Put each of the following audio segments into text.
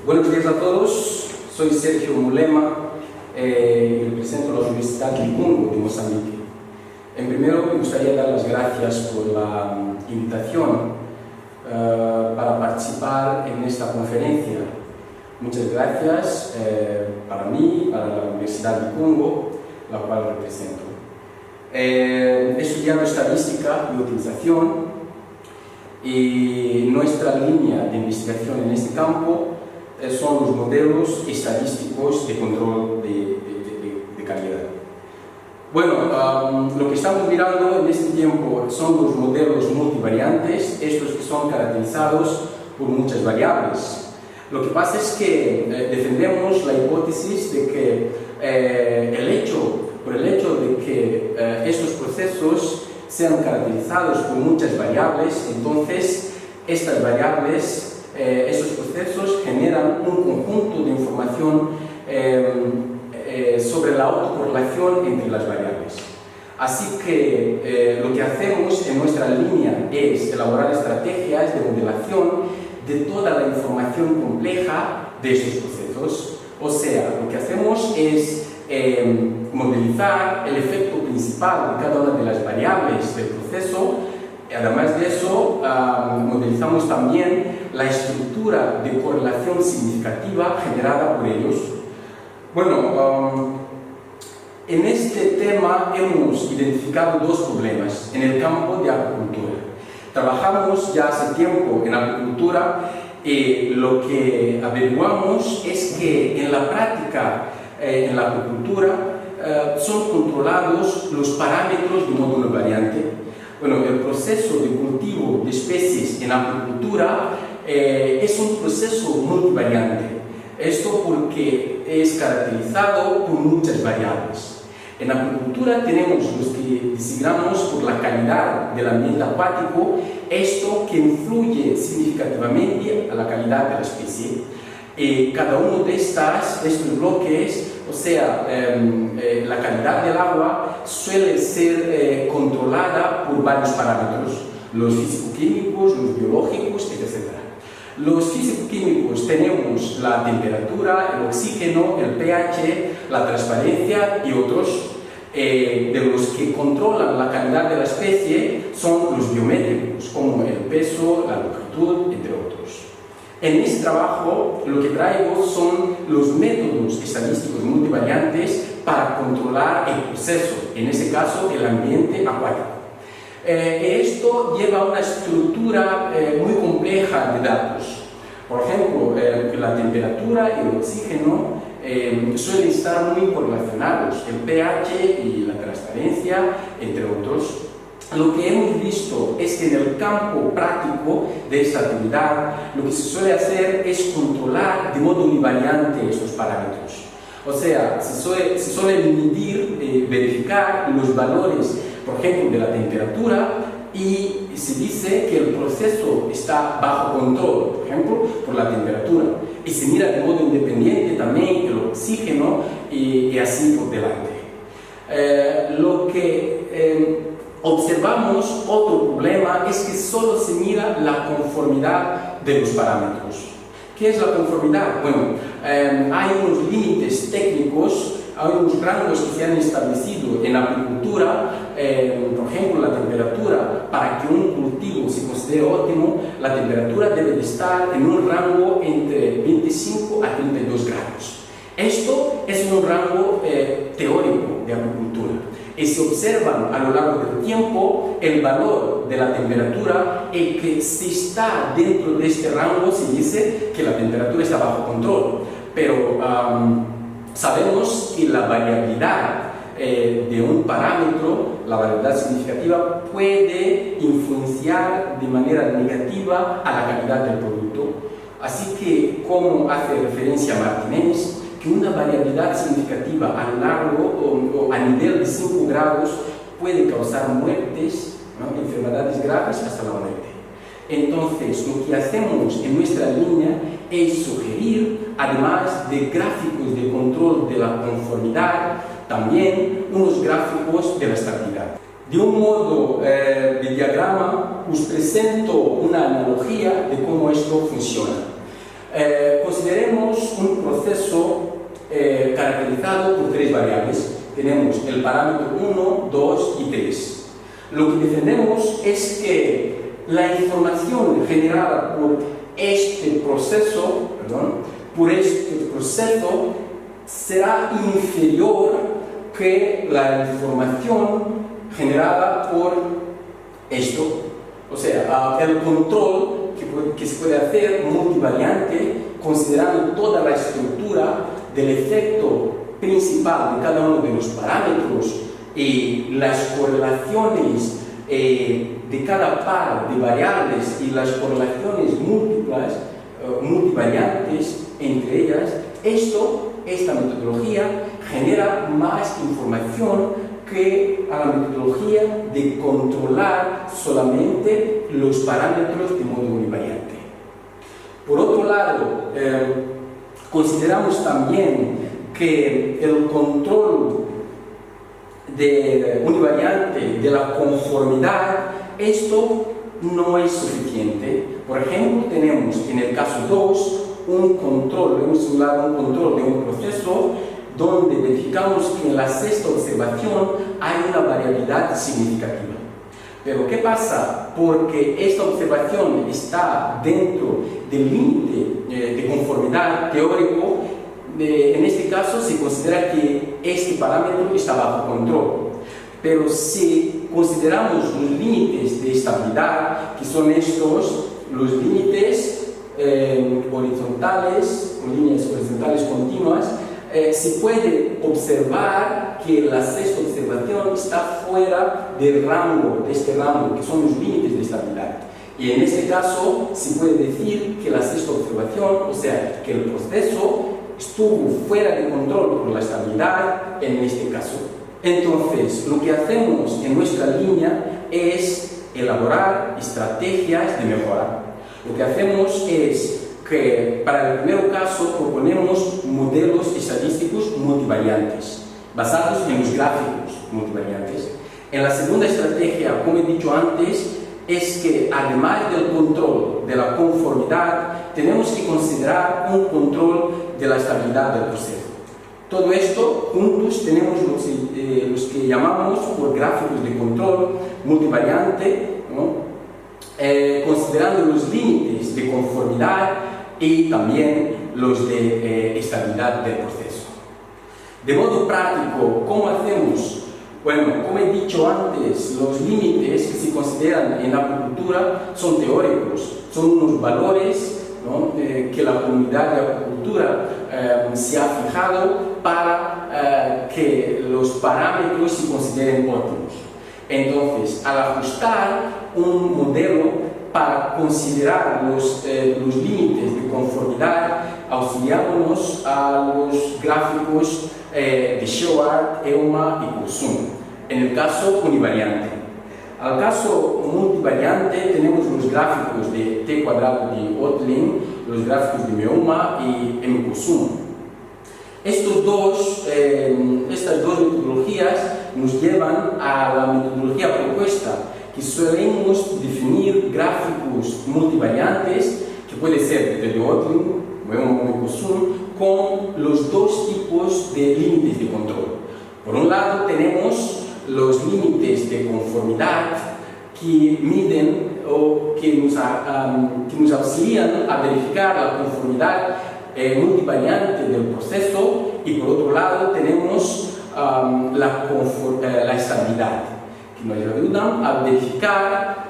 Buenos días a todos, soy Sergio Mulema y represento la Universidad Licungo de Mozambique. En primero me gustaría dar las gracias por la invitación para participar en esta conferencia. Muchas gracias para mí, para la Universidad Licungo, la cual represento. He estudiado estadística y utilización y nuestra línea de investigación en este campo son los modelos estadísticos de control de calidad. Bueno, lo que estamos mirando en este tiempo son los modelos multivariantes, estos que son caracterizados por muchas variables. Lo que pasa es que defendemos la hipótesis de que por el hecho de que estos procesos sean caracterizados por muchas variables, entonces estas variables, estos procesos generan un conjunto de información sobre la autocorrelación entre las variables. Así que lo que hacemos en nuestra línea es elaborar estrategias de modelación de toda la información compleja de estos procesos. O sea, lo que hacemos es modelizar el efecto principal de cada una de las variables del proceso. Además de eso, modelizamos también la estructura de correlación significativa generada por ellos. Bueno, en este tema hemos identificado dos problemas en el campo de acuicultura. Trabajamos ya hace tiempo en acuicultura y lo que averiguamos es que en la práctica en la acuicultura son controlados los parámetros de modo no variante. Bueno, el proceso de cultivo de especies en acuicultura es un proceso multivariante. Esto porque es caracterizado por muchas variables. En acuicultura tenemos los que designamos por la calidad del ambiente acuático, esto que influye significativamente a la calidad de la especie. Cada uno de estos bloques, o sea, la calidad del agua suele ser controlada por varios parámetros, los físico-químicos, los biológicos, etc. Los físico-químicos tenemos la temperatura, el oxígeno, el pH, la transparencia y otros. De los que controlan la calidad de la especie son los biométricos, como el peso, la longitud, entre otros. En este trabajo lo que traigo son los métodos estadísticos multivariantes para controlar el proceso, en este caso el ambiente acuático. Esto lleva a una estructura muy compleja de datos. Por ejemplo, la temperatura y el oxígeno suelen estar muy correlacionados, el pH y la transparencia, entre otros. Lo que hemos visto es que en el campo práctico de esta actividad lo que se suele hacer es controlar de modo univariante estos parámetros. O sea, se suele medir, verificar los valores, por ejemplo, de la temperatura y se dice que el proceso está bajo control, por ejemplo, por la temperatura. Y se mira de modo independiente también el oxígeno y así por delante. Lo que observamos, otro problema, es que solo se mira la conformidad de los parámetros. ¿Qué es la conformidad? Bueno, hay unos límites técnicos, hay unos rangos que se han establecido en la acuicultura, por ejemplo, la temperatura. Para que un cultivo se considere óptimo, la temperatura debe de estar en un rango entre 25 a 32 grados. Esto es un rango teórico de acuicultura. Y se observan a lo largo del tiempo el valor de la temperatura y que si está dentro de este rango se dice que la temperatura está bajo control. Pero sabemos que la variabilidad de un parámetro, la variabilidad significativa, puede influenciar de manera negativa a la calidad del producto. Así que, como hace referencia Martinez, que una variabilidad significativa a lo largo o a nivel de 5 grados puede causar muertes, ¿no? Enfermedades graves hasta la muerte. Entonces, lo que hacemos en nuestra línea es sugerir, además de gráficos de control de la conformidad, también unos gráficos de la estabilidad. De un modo de diagrama, os presento una analogía de cómo esto funciona. Consideremos un proceso caracterizado por tres variables. Tenemos el parámetro 1, 2 y 3. Lo que defendemos es que la información generada por este proceso, será inferior que la información generada por esto. O sea, el control que se puede hacer multivariante, considerando toda la estructura del efecto principal de cada uno de los parámetros y las correlaciones de cada par de variables y las correlaciones multivariantes entre ellas, esta metodología genera más información que a la metodología de controlar solamente los parámetros de modo univariante. Por otro lado, consideramos también que el control univariante de la conformidad, esto no es suficiente. Por ejemplo, tenemos en el caso 2 un control, hemos simulado un control de un proceso donde verificamos que en la sexta observación hay una variabilidad significativa. Pero ¿qué pasa? Porque esta observación está dentro del límite de conformidad teórico, en este caso se considera que este parámetro está bajo control. Pero si consideramos los límites de estabilidad, que son estos, los límites horizontales, o líneas horizontales continuas, se puede observar que la sexta observación está fuera del rango, de este rango, que son los límites de estabilidad. Y en este caso se puede decir que la sexta observación, o sea, que el proceso estuvo fuera de control por la estabilidad en este caso. Entonces, lo que hacemos en nuestra línea es elaborar estrategias de mejora. Lo que hacemos es que para el primer caso proponemos modelos estadísticos multivariantes, basados en los gráficos multivariantes. En la segunda estrategia, como he dicho antes, es que además del control de la conformidad, tenemos que considerar un control de la estabilidad del proceso. Todo esto juntos tenemos los que llamamos por gráficos de control multivariante, ¿no? Considerando los límites de conformidad y también los de estabilidad del proceso. De modo práctico, ¿cómo hacemos? Bueno, como he dicho antes, los límites que se consideran en la acuicultura son teóricos, son unos valores, ¿no?, que la comunidad de acuicultura se ha fijado para que los parámetros se consideren óptimos. Entonces, al ajustar un modelo para considerar los límites de conformidad, auxiliándonos a los gráficos de Shewhart, EUMA y Kurzum, en el caso univariante. Al caso multivariante tenemos los gráficos de T cuadrado de Ottling, los gráficos de Meuma y Kurzum. Estas dos metodologías nos llevan a la metodología propuesta, que solemos definir gráficos multivariantes, que puede ser de Ottling, Meuma y Kurzum, con los dos tipos de límites de control. Por un lado tenemos los límites de conformidad que miden o que nos auxilian a verificar la conformidad multivariante del proceso, y por otro lado tenemos la estabilidad, que nos ayudan a verificar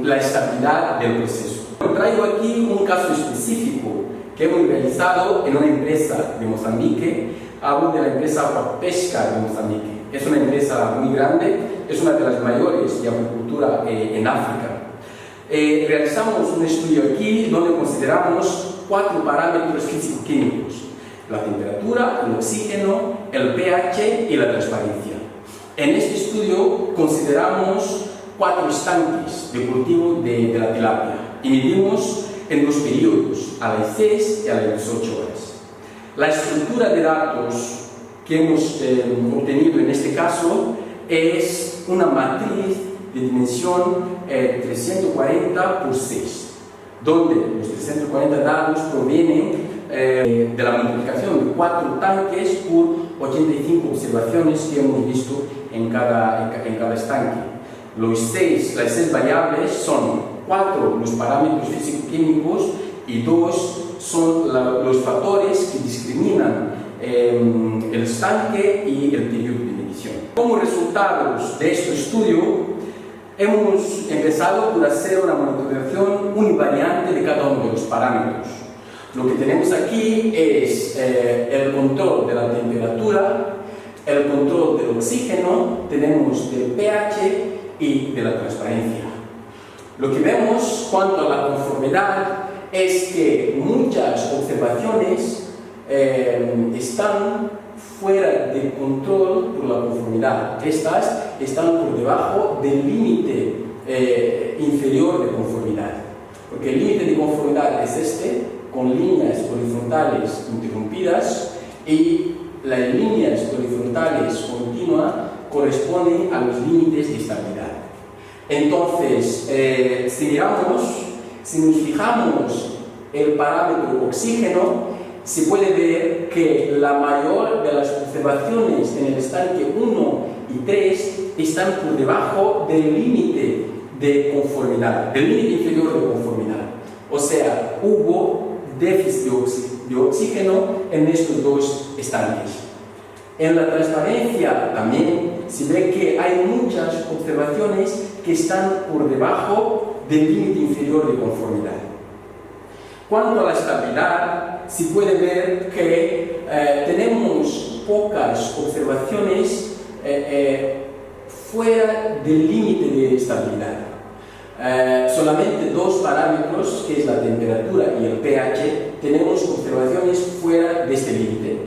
la estabilidad del proceso. Traigo aquí un caso específico que hemos realizado en una empresa de Mozambique. Hablo de la empresa Aquapesca de Mozambique. Es una empresa muy grande, es una de las mayores de acuicultura en África. Realizamos un estudio aquí donde consideramos 4 parámetros físico-químicos: la temperatura, el oxígeno, el pH y la transparencia. En este estudio consideramos 4 estanques de cultivo de la tilapia y medimos en 2 periodos, a las 6 y a las 18 horas. La estructura de datos que hemos obtenido en este caso es una matriz de dimensión 340 por 6. donde los 340 datos provienen de la multiplicación de 4 tanques por 85 observaciones que hemos visto en cada estanque. Las 6 variables son 4 los parámetros físico-químicos y 2 son los factores que discriminan el estanque y el periodo de medición. Como resultados de este estudio, hemos empezado por hacer una monitorización univariante de cada uno de los parámetros. Lo que tenemos aquí es el control de la temperatura, el control del oxígeno, tenemos del pH y de la transparencia. Lo que vemos cuanto a la conformidad es que muchas observaciones están fuera de control por la conformidad. Estas están por debajo del límite inferior de conformidad. Porque el límite de conformidad es este, con líneas horizontales interrumpidas, y las líneas horizontales continuas corresponden a los límites de estabilidad. Entonces, si nos fijamos el parámetro oxígeno, se puede ver que la mayor de las observaciones en el estanque 1 y 3 están por debajo del límite de conformidad, del límite inferior de conformidad. O sea, hubo déficit de oxígeno en estos dos estanques. En la transparencia también se ve que hay muchas observaciones que están por debajo del límite inferior de conformidad. Cuanto a la estabilidad, se puede ver que tenemos pocas observaciones fuera del límite de estabilidad. Solamente 2 parámetros, que es la temperatura y el pH, tenemos observaciones fuera de este límite.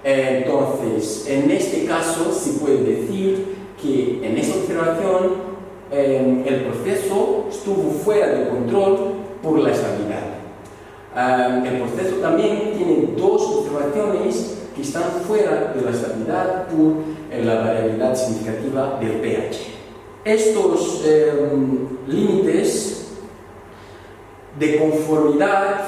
Entonces, en este caso se puede decir que en esta observación el proceso estuvo fuera de control por la estabilidad. El proceso también tiene 2 observaciones que están fuera de la estabilidad por la variabilidad significativa del pH. Estos límites de conformidad,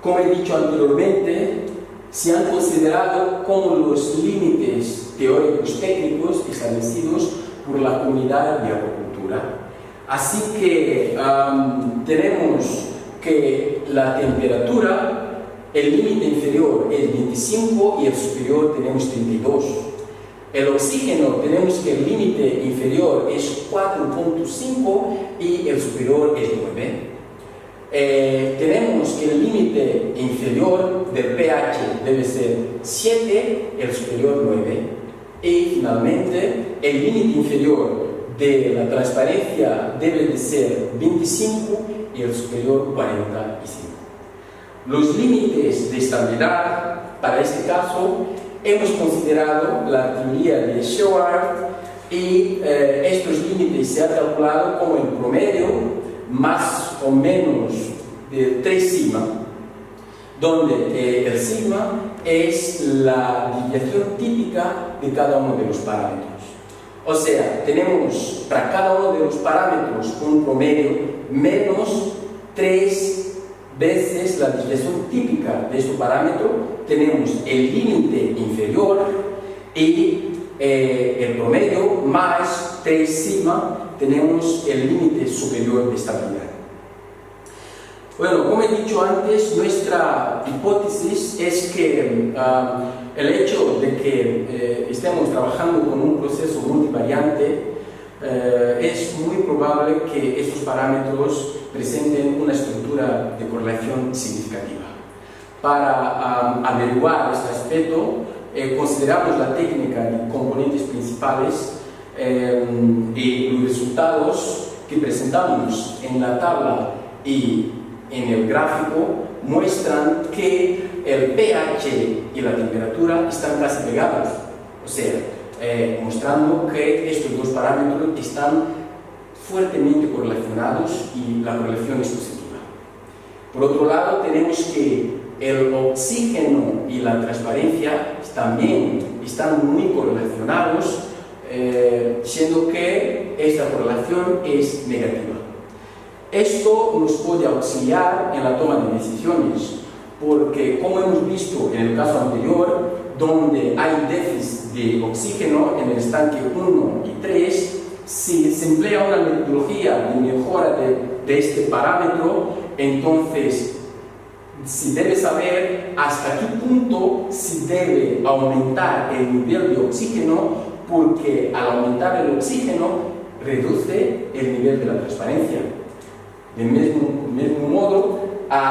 como he dicho anteriormente, se han considerado como los límites teóricos técnicos establecidos por la comunidad de acuicultura. Así que tenemos que la temperatura, el límite inferior es 25 y el superior tenemos 32. El oxígeno tenemos que el límite inferior es 4.5 y el superior es 9. Tenemos que el límite inferior del pH debe ser 7, el superior 9. Y finalmente el límite inferior de la transparencia debe de ser 25 y el superior 45. Los límites de estabilidad, para este caso, hemos considerado la teoría de Shewhart y estos límites se han calculado como el promedio más o menos de 3 sigma, donde el sigma es la desviación típica de cada uno de los parámetros. O sea, tenemos para cada uno de los parámetros un promedio menos 3 veces la desviación típica de este parámetro. Tenemos el límite inferior y el promedio más 3 sigma, tenemos el límite superior de estabilidad. Bueno, como he dicho antes, nuestra hipótesis es que el hecho de que estemos trabajando con un proceso multivariante es muy probable que estos parámetros presenten una estructura de correlación significativa. Para averiguar este aspecto, consideramos la técnica de componentes principales y los resultados que presentamos en la tabla y en el gráfico muestran que el pH y la temperatura están casi pegados, o sea, mostrando que estos 2 parámetros están fuertemente correlacionados y la correlación es positiva. Por otro lado, tenemos que el oxígeno y la transparencia también están muy correlacionados, siendo que esta correlación es negativa. Esto nos puede auxiliar en la toma de decisiones, porque como hemos visto en el caso anterior, donde hay déficit de oxígeno en el estanque 1 y 3, si se emplea una metodología de mejora de este parámetro, entonces se debe saber hasta qué punto se debe aumentar el nivel de oxígeno, porque al aumentar el oxígeno reduce el nivel de la transparencia. Del mismo modo,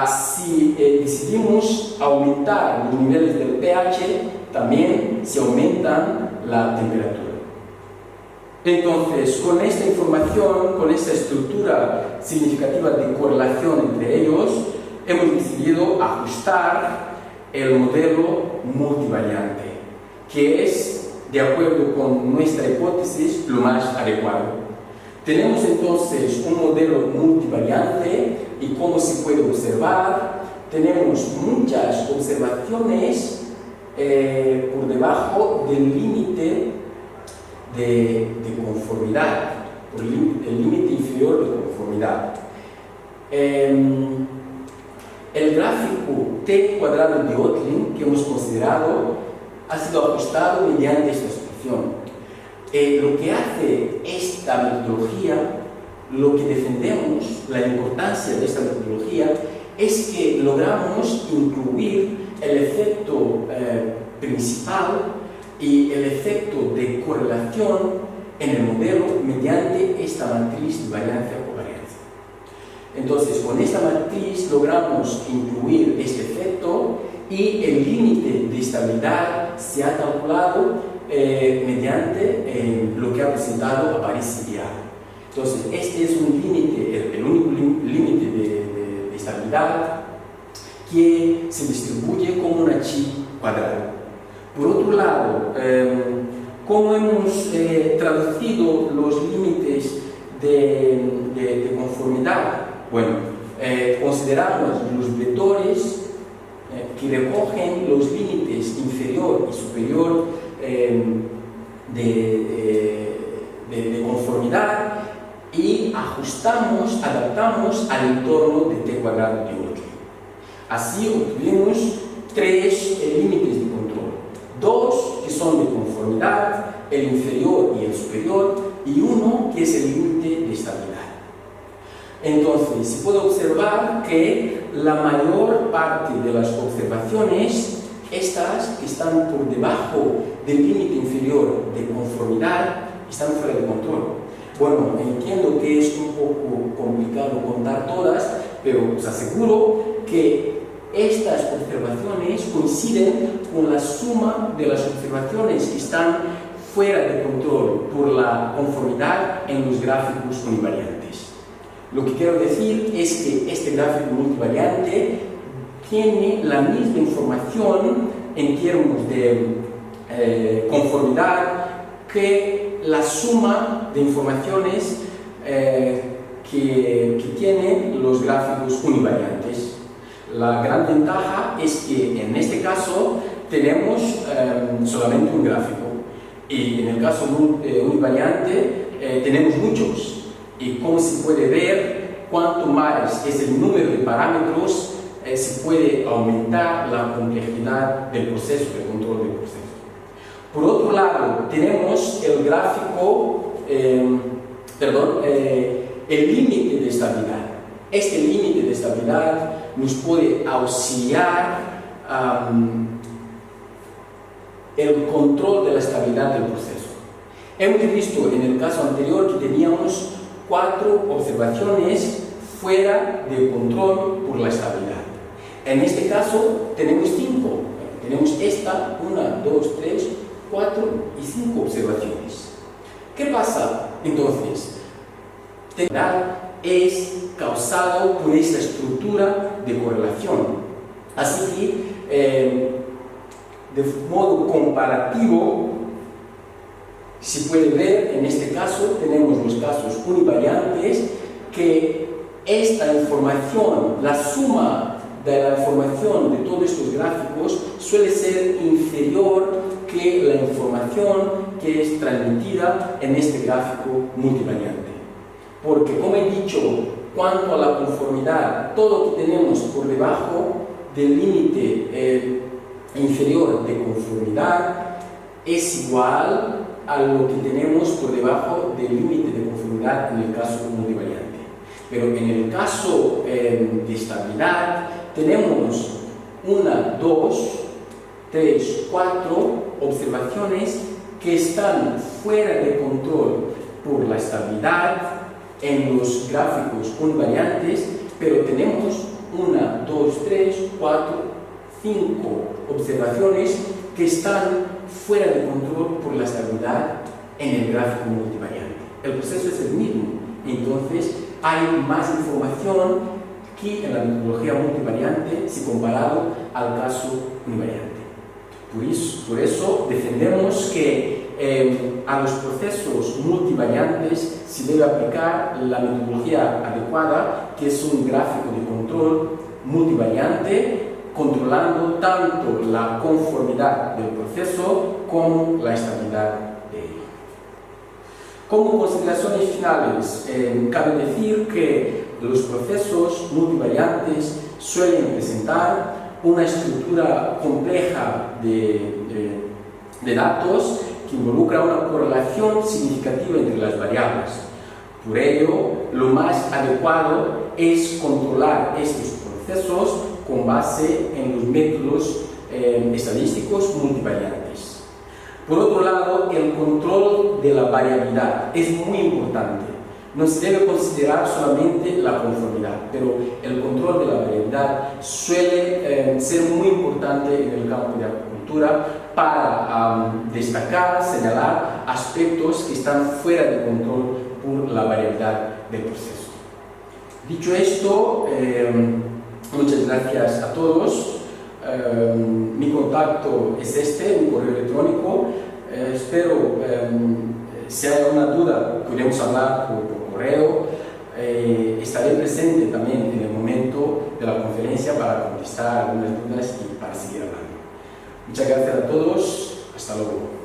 si decidimos aumentar los niveles del pH, también se aumenta la temperatura. Entonces, con esta información, con esta estructura significativa de correlación entre ellos, hemos decidido ajustar el modelo multivariante, que es, de acuerdo con nuestra hipótesis, lo más adecuado. Tenemos entonces un modelo multivariante y como se puede observar, tenemos muchas observaciones por debajo del límite de conformidad, el límite inferior de conformidad. El gráfico T cuadrado de Ottling que hemos considerado ha sido ajustado mediante esta expresión. Lo que hace esta metodología, lo que defendemos, la importancia de esta metodología, es que logramos incluir el efecto principal y el efecto de correlación en el modelo mediante esta matriz de variancia-covariancia. Entonces, con esta matriz logramos incluir este efecto y el límite de estabilidad se ha calculado mediante lo que ha presentado Aparici. Entonces, este es un límite, el único límite de estabilidad que se distribuye como una chi cuadrada. Por otro lado, ¿cómo hemos traducido los límites de conformidad? Bueno, consideramos los vectores que recogen los límites inferior y superior de conformidad y ajustamos, adaptamos al entorno de T cuadrado de Ottling. Así obtuvimos tres límites de control, dos que son de conformidad, el inferior y el superior, y uno que es el límite de estabilidad. Entonces, se puede observar que la mayor parte de las observaciones, estas que están por debajo del límite inferior de conformidad, están fuera de control. Bueno, entiendo que es un poco complicado contar todas, pero os aseguro que estas observaciones coinciden con la suma de las observaciones que están fuera de control por la conformidad en los gráficos univariantes. Lo que quiero decir es que este gráfico multivariante tiene la misma información en términos de conformidad que la suma de informaciones que tienen los gráficos univariantes. La gran ventaja es que en este caso tenemos solamente un gráfico y en el caso univariante tenemos muchos. Y como se puede ver, cuanto más es el número de parámetros, se puede aumentar la complejidad del proceso, del control del proceso. Por otro lado, tenemos el gráfico, el límite de estabilidad. Este límite de estabilidad nos puede auxiliar el control de la estabilidad del proceso. Hemos visto en el caso anterior que teníamos 4 observaciones fuera de control por la estabilidad. En este caso tenemos 5. Tenemos esta, 1, 2, 3, 4 y 5 observaciones. ¿Qué pasa entonces? La estabilidad es causado por esta estructura de correlación. Así que, de modo comparativo, se puede ver, en este caso, tenemos los casos univariantes, que esta información, la suma de la información de todos estos gráficos, suele ser inferior que la información que es transmitida en este gráfico multivariante. porque como he dicho, cuanto a la conformidad, todo lo que tenemos por debajo del límite inferior de conformidad es igual a lo que tenemos por debajo del límite de conformidad en el caso multivariante. Pero en el caso de estabilidad tenemos 1, 2, 3, 4 observaciones que están fuera de control por la estabilidad en los gráficos univariantes, pero tenemos 1, 2, 3, 4, 5 observaciones que están fuera de control por la estabilidad en el gráfico multivariante. El proceso es el mismo, entonces hay más información que en la metodología multivariante si comparado al caso univariante. Por eso defendemos que a los procesos multivariantes se debe aplicar la metodología adecuada, que es un gráfico de control multivariante, controlando tanto la conformidad del proceso como la estabilidad de ello. Como consideraciones finales, cabe decir que los procesos multivariantes suelen presentar una estructura compleja de datos que involucra una correlación significativa entre las variables. Por ello, lo más adecuado es controlar estos procesos con base en los métodos estadísticos multivariantes. Por otro lado, el control de la variabilidad es muy importante. No se debe considerar solamente la conformidad, pero el control de la variabilidad suele ser muy importante en el campo de agricultura para destacar, señalar aspectos que están fuera de control por la variabilidad del proceso. Dicho esto, muchas gracias a todos. Mi contacto es mi correo electrónico. Espero, si hay alguna duda, podemos hablar por correo. Estaré presente también en el momento de la conferencia para contestar algunas dudas y para seguir hablando. Muchas gracias a todos. Hasta luego.